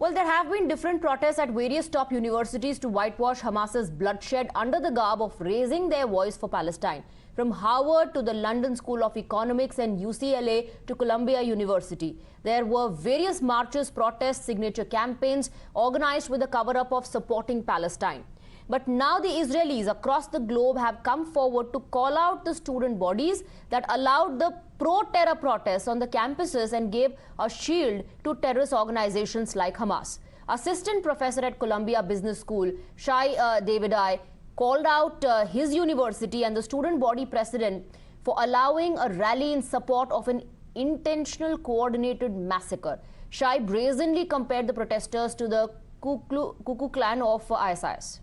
Well, there have been different protests at various top universities to whitewash Hamas's bloodshed under the garb of raising their voice for Palestine. From Harvard to the London School of Economics and UCLA to Columbia University, there were various marches, protests, signature campaigns organized with the cover-up of supporting Palestine. But now the Israelis across the globe have come forward to call out the student bodies that allowed the pro-terror protests on the campuses and gave a shield to terrorist organizations like Hamas. Assistant professor at Columbia Business School, Shai Davidai, called out his university and the student body president for allowing a rally in support of an intentional coordinated massacre. Shai brazenly compared the protesters to the Ku Klux Klan of ISIS.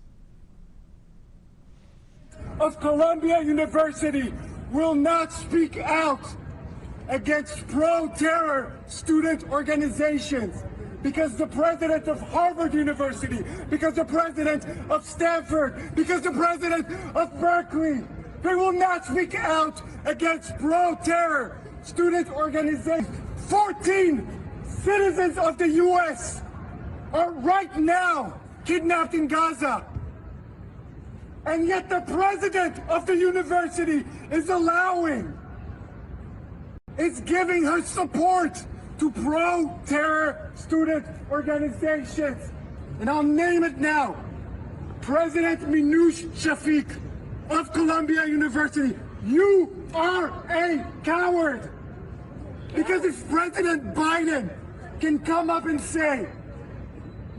Of Columbia University will not speak out against pro-terror student organizations because the president of Harvard University, because the president of Stanford, because the president of Berkeley, they will not speak out against pro-terror student organizations. 14 citizens of the U.S. are right now kidnapped in Gaza. And yet the president of the university is giving her support to pro-terror student organizations. And I'll name it now. President Minouche Shafik of Columbia University, you are a coward. Because if President Biden can come up and say,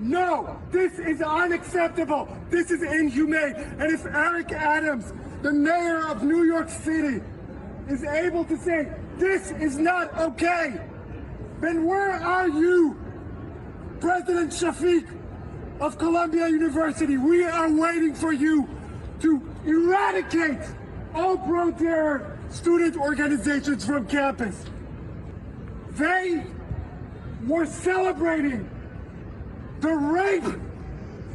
no, this is unacceptable, this is inhumane, and if Eric Adams, the mayor of New York City, is able to say, this is not okay, then where are you, President Shafik of Columbia University? We are waiting for you to eradicate all pro-terror student organizations from campus. They were celebrating the rape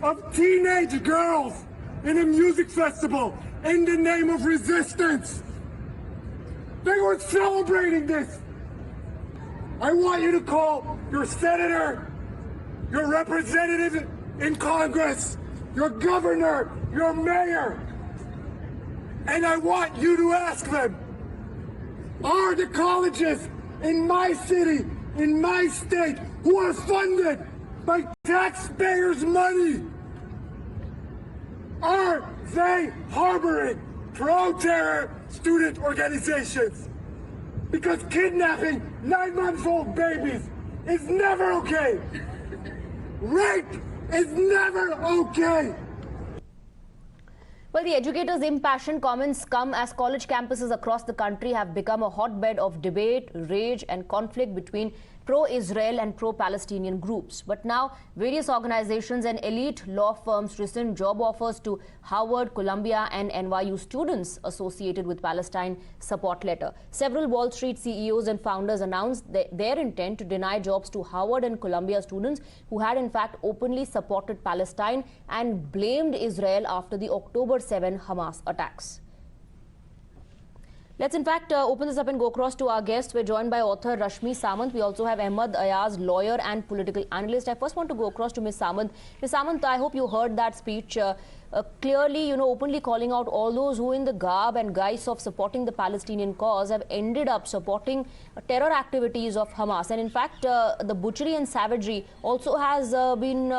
of teenage girls in a music festival in the name of resistance. They were celebrating this. I want you to call your senator, your representative in Congress, your governor, your mayor, and I want you to ask them, are the colleges in my city, in my state, who are funded by taxpayers' money, are they harboring pro-terror student organizations? Because kidnapping 9-month-old babies is never okay. Rape is never okay. Well, the educators' impassioned comments come as college campuses across the country have become a hotbed of debate, rage and conflict between pro-Israel and pro-Palestinian groups. But now, various organizations and elite law firms rescind job offers to Harvard, Columbia and NYU students associated with Palestine support letter. Several Wall Street CEOs and founders announced their intent to deny jobs to Harvard and Columbia students who had in fact openly supported Palestine and blamed Israel after the October 7 Hamas attacks. Let's in fact open this up and go across to our guests. We're joined by author Rashmi Samant. We also have Ahmad Ayaz, lawyer and political analyst. I first want to go across to Ms. Samant. Ms. Samant, I hope you heard that speech. Clearly, openly calling out all those who in the garb and guise of supporting the Palestinian cause have ended up supporting terror activities of Hamas. And in fact, the butchery and savagery also has been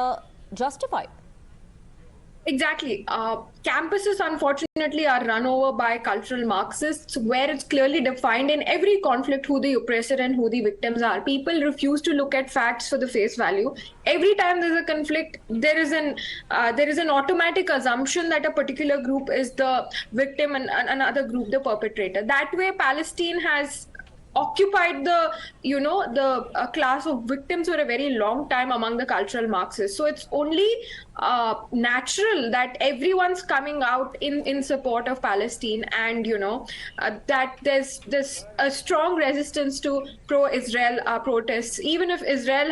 justified. Exactly. Campuses, unfortunately, are run over by cultural Marxists, where it's clearly defined in every conflict who the oppressor and who the victims are. People refuse to look at facts for the face value. Every time there's a conflict, there is an automatic assumption that a particular group is the victim and another group the perpetrator. That way, Palestine has occupied the class of victims for a very long time among the cultural Marxists. So it's only natural that everyone's coming out in support of Palestine, and that there's a strong resistance to pro-Israel protests. Even if Israel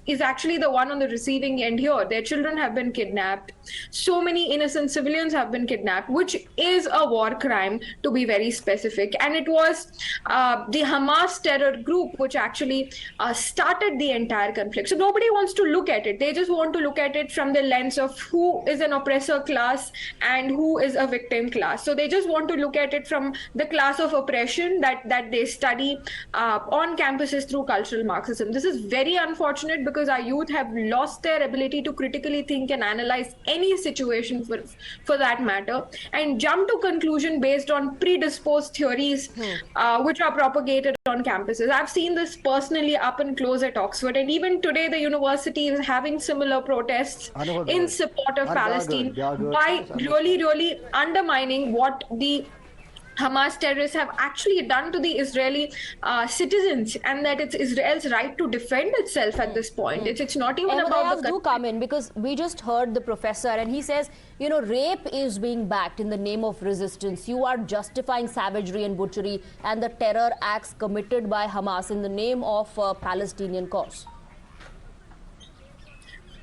is actually the one on the receiving end here, their children have been kidnapped. So many innocent civilians have been kidnapped, which is a war crime, to be very specific. And it was the Hamas terror group which actually started the entire conflict. So nobody wants to look at it. They just want to look at it from the lens of who is an oppressor class and who is a victim class. So they just want to look at it from the class of oppression that they study on campuses through cultural Marxism. This is very unfortunate because our youth have lost their ability to critically think and analyze any situation for that matter, and jump to conclusion based on predisposed theories which are propagated on campuses. I've seen this personally up and close at Oxford, and even today the university is having similar protests in support of Palestine by really undermining what the Hamas terrorists have actually done to the Israeli citizens, and that it's Israel's right to defend itself at this point. It's not even about the... do come in, because we just heard the professor and he says, you know, rape is being backed in the name of resistance. You are justifying savagery and butchery and the terror acts committed by Hamas in the name of Palestinian cause.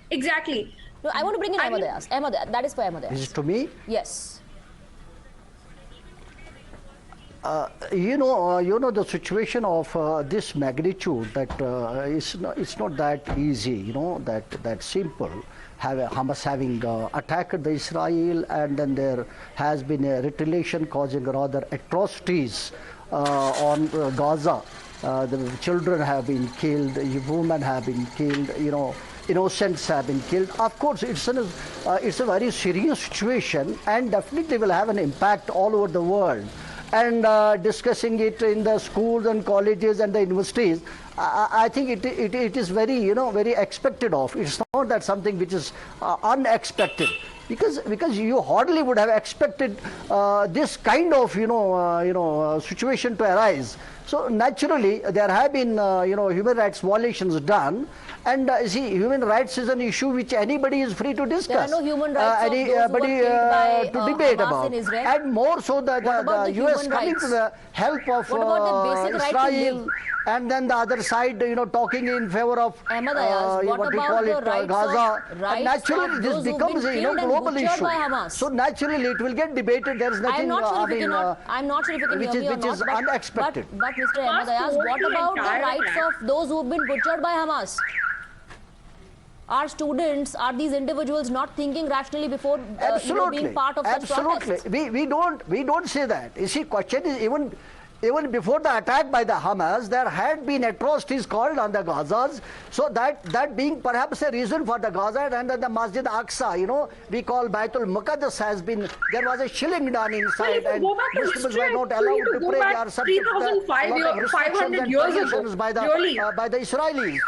Exactly. No, I want to bring in Ahmad Ayaz. Ahmad, that is for Ahmad Ayaz. Is it to me? Yes. You know, the situation of this magnitude, that it's not that easy, you know, that simple. Hamas having attacked the Israel, and then there has been a retaliation causing rather atrocities on Gaza. The children have been killed, women have been killed, you know, innocents have been killed. Of course, it's a very serious situation, and definitely will have an impact all over the world. And discussing it in the schools and colleges and the universities, I think it is very, you know, very expected of. It's not that something which is unexpected, because you hardly would have expected this kind of, situation to arise. So naturally, there have been, human rights violations done. And see, human rights is an issue which anybody is free to discuss. There are no human rights to debate about. And more so the US coming to the help of Israel, and then the other side, you know, talking in favor of Ahmad Ayaz, what we call it, Gaza. And naturally, this becomes a global issue. So naturally, it will get debated. There is nothing. I'm not sure if you can hear me or not, which is unexpected. But Mr. Ahmad Ayaz, what about the rights of those who have been butchered by Hamas? Are students, are these individuals not thinking rationally before being part of such protests? We don't say that. You see, question is even before the attack by the Hamas, there had been atrocities called on the Gazas. So that being perhaps a reason for the Gaza, and the Masjid Aqsa, you know, we call Baitul Muqaddas, has been, there was a shilling done inside, and Muslims were not allowed to pray. They are subject to a lot of restrictions and prohibitions by the Israelis.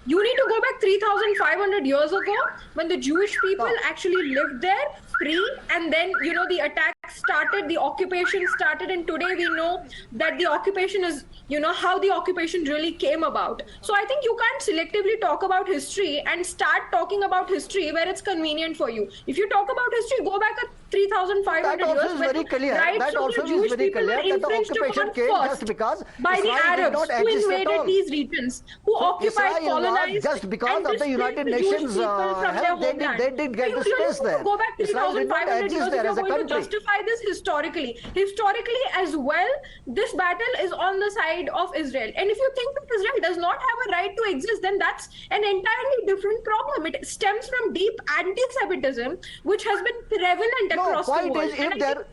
You need to go back 3,500 years ago when the Jewish people actually lived there free, and then, you know, the attack started, the occupation started, and today we know that the occupation is, you know, how the occupation really came about. So I think you can't selectively talk about history and start talking about history where it's convenient for you. If you talk about history, go back at 3,500 years. That also is very clear. That also is very clear that the occupation came just because by the Arabs who invaded these regions, who occupied, colonized, just because of the United Nations help. They did get the space there. Go back 3,500 years if you're going to justify this historically. Historically as well, this battle is on the side of Israel. And if you think that Israel does not have a right to exist, then that's an entirely different problem. It stems from deep anti-Semitism, which has been prevalent across the world. Point is, if there,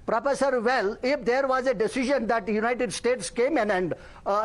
Professor, if there was a decision that the United States came in and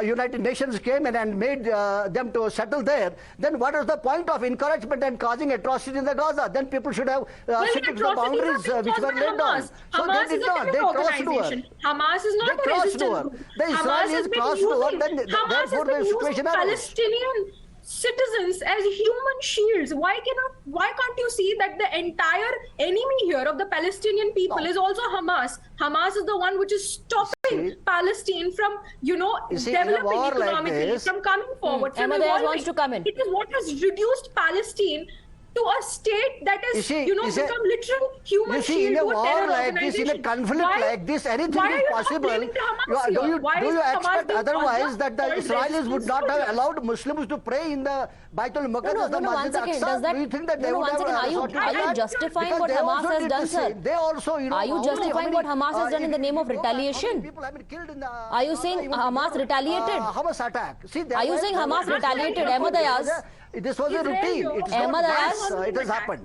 United Nations came in and made them to settle there, then what is the point of encouragement and causing atrocity in the Gaza? Then people should have stick to the boundaries which were laid down. So Hamas they did not. They crossed over. Hamas is not a resistance group. The Israelis crossed over. Then therefore the situation arose. Palestinian citizens as human shields. Why can't you see that the entire enemy here of the Palestinian people is also Hamas? Hamas is the one which is stopping Palestine from, developing economically, from coming forward. Ahmad Ayaz wants to come in. It is what has reduced Palestine to a state that is, become literal human you see, shield in a to war terror like this, in a organization. conflict like this, anything why is are you not possible. blaming the Hamas Do here? you, Why do is you Hamas expect being otherwise called that the called Israelis would not have soldiers? allowed Muslims to pray in the Baitul Muqaddas, the one Masjid second. Aqsa? Does that, Do you think that they no, would one second. have Are you, resorted to are you that? justifying Because what they Hamas also has did done, the sir? same. They also, Are you justifying what Hamas has done in the name of retaliation? People have been killed in the, Are you saying Hamas retaliated? Hamas attack. See, Are you saying Hamas retaliated? Ahmad Ayaz? This was a routine. It's Ahmad not Ayaz? once, it has happened.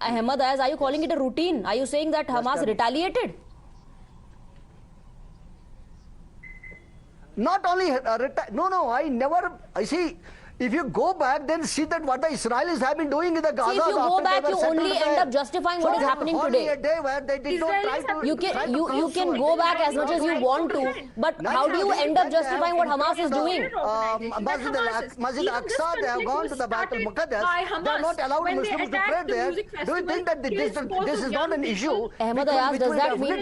Ahmad Ayaz, are you calling it a routine? Are you saying that Hamas retaliated? Not only, no, I never, I see, if you go back, then see that what the Israelis have been doing in the Gaza. See, if you go back, you only end up justifying what is happening today. A day where they did not try to, You can go back as much as you want to, but how do you end up justifying what Hamas is doing? Masjid Aqsa, they have gone to the Baitul Muqaddas. They are not allowed Muslims to pray there. Do you think that this is not an issue? Ahmad Ayaz, does that mean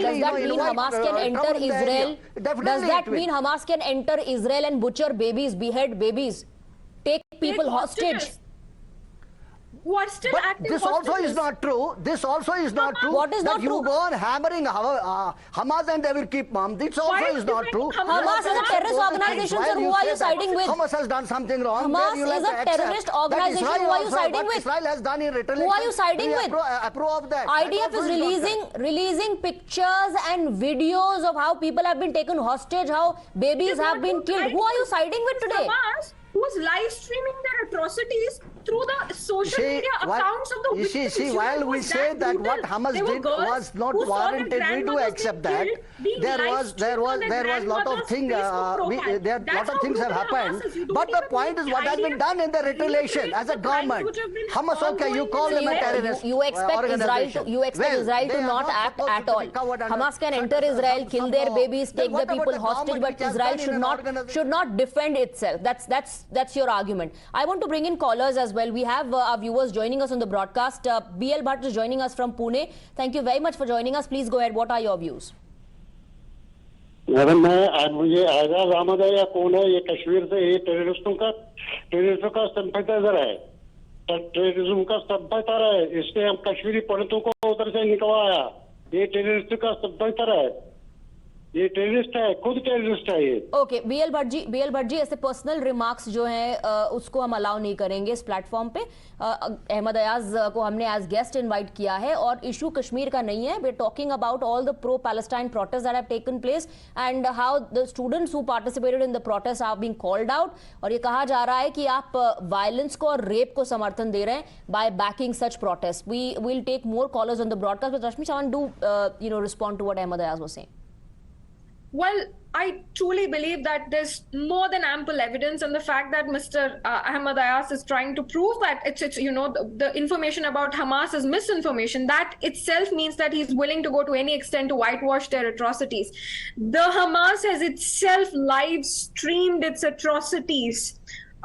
Hamas can enter Israel? Does that mean Hamas can enter Israel and butcher babies, behead babies, take people hostage? Who are still But active this also hostages. is not true. This also is not true. What is that not you true? go on hammering Hamas and they will keep mum. This also Why is do you not think true. Hamas is a terrorist organization, sir. Who are you siding with? Hamas has done something wrong. Hamas then you is have a to accept terrorist that organization. Israel Who are you also, siding what with? Israel has done in retaliation. Who are you siding with? Approve of that. IDF That also is not releasing pictures and videos of how people have been taken hostage, how babies have been killed. Who are you siding with today? Hamas, who's live streaming their atrocities through the social media accounts of the victims. See, while we say that what Hamas did was not warranted, we do accept that. There was lot of things. Lot of things have happened. But the point is, what has been done in the retaliation as a government? Hamas, okay, you call them a terrorist. You expect Israel to not act at all. Hamas can enter Israel, kill their babies, take the people hostage, but Israel should not defend itself. That's your argument. I want to bring in callers as well. We have our viewers joining us on the broadcast. BL Bhatt is joining us from Pune. Thank you very much for joining us. Please go ahead. What are your views? Madam मैं मुझे आजाद अहमद या कौन है ये कश्मीर से ये टेररिस्टों का sympathiser है, टेररिज्म का सिंपैथाइजर है, इसलिए हम कश्मीरी पंडितों को उधर से निकलवाया. ये टेररिस्ट का सिंपैथाइजर है, ये टेररिस्ट है, खुद टेररिस्ट है ये. ओके, बीएल भट्ट जी ऐसे पर्सनल रिमार्क्स जो हैं उसको हम अलाउ नहीं करेंगे इस प्लेटफॉर्म पे. अहमद अयाज को हमने एज गेस्ट इनवाइट किया है और इशू कश्मीर का नहीं है. We are talking about all the pro Palestine protest that have taken place and how the students who participated in the protest are being called out. और ये कहा जा रहा है कि आप वायलेंस को और रेप को समर्थन दे रहे हैं by backing such protest. We will take more callers on the broadcast, but Rashmi Samant, do respond to what Ahmad Ayaz was saying. Well, I truly believe that there's more than ample evidence, and the fact that Mr. Ahmad Ayaz is trying to prove that it's the information about Hamas is misinformation, that itself means that he's willing to go to any extent to whitewash their atrocities. The Hamas has itself live streamed its atrocities.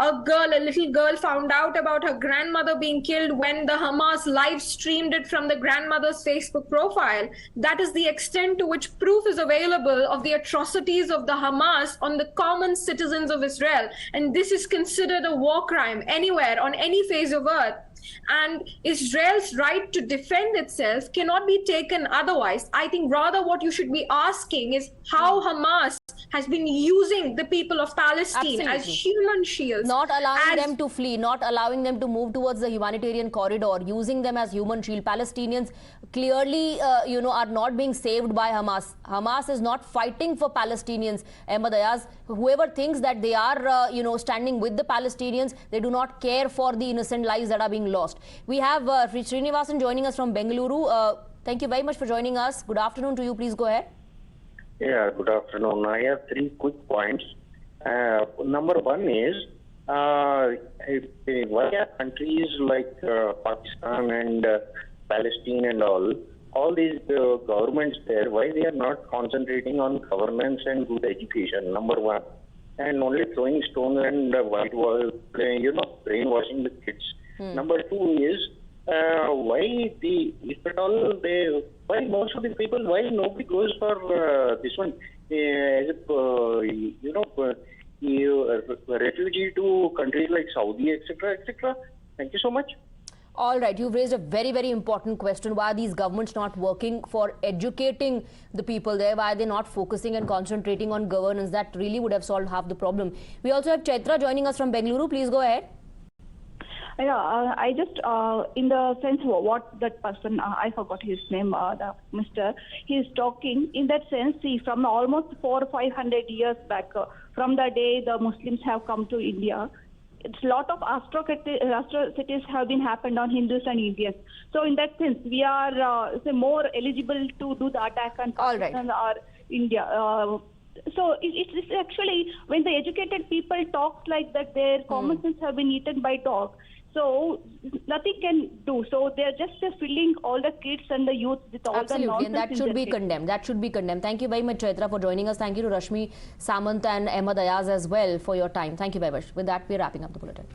A little girl found out about her grandmother being killed when the Hamas live streamed it from the grandmother's Facebook profile. That is the extent to which proof is available of the atrocities of the Hamas on the common citizens of Israel. And this is considered a war crime anywhere, on any phase of earth. And Israel's right to defend itself cannot be taken otherwise. I think rather what you should be asking is how Hamas has been using the people of Palestine as human shields. Not allowing them to flee, not allowing them to move towards the humanitarian corridor, using them as human shield. Palestinians clearly, are not being saved by Hamas. Hamas is not fighting for Palestinians. Ahmad Ayaz, whoever thinks that they are, standing with the Palestinians, they do not care for the innocent lives that are being lost. We have Srinivasan joining us from Bengaluru. Thank you very much for joining us. Good afternoon to you. Please go ahead. Yeah, good afternoon. I have 3 quick points. Number one is, why are countries like Pakistan and Palestine and all these governments there, why they are not concentrating on governance and good education, number one, and only throwing stones and brainwashing the kids. Number two is, why most of the people, why nobody goes for this one, refugee to countries like Saudi, etc., etc. Thank you so much. All right, you've raised a very, very important question. Why are these governments not working for educating the people there? Why are they not focusing and concentrating on governance? That really would have solved half the problem. We also have Chaitra joining us from Bengaluru. Please go ahead. Yeah, I just, in the sense of what that person, I forgot his name, the Mr. He is talking, in that sense, see, from almost 400 or 500 years back, from the day the Muslims have come to India, it's a lot of atrocities have been happened on Hindus and Indians. So in that sense, we are more eligible to do the attack on Pakistan or India. So it's actually, when the educated people talk like that, their common sense have been eaten by dog. So nothing can do. So they're just filling all the kids and the youth with all the nonsense. And that should be condemned. That should be condemned. Thank you very much, Chaitra, for joining us. Thank you to Rashmi Samant and Ahmad Ayaz as well for your time. Thank you very much. With that, we're wrapping up the bulletin.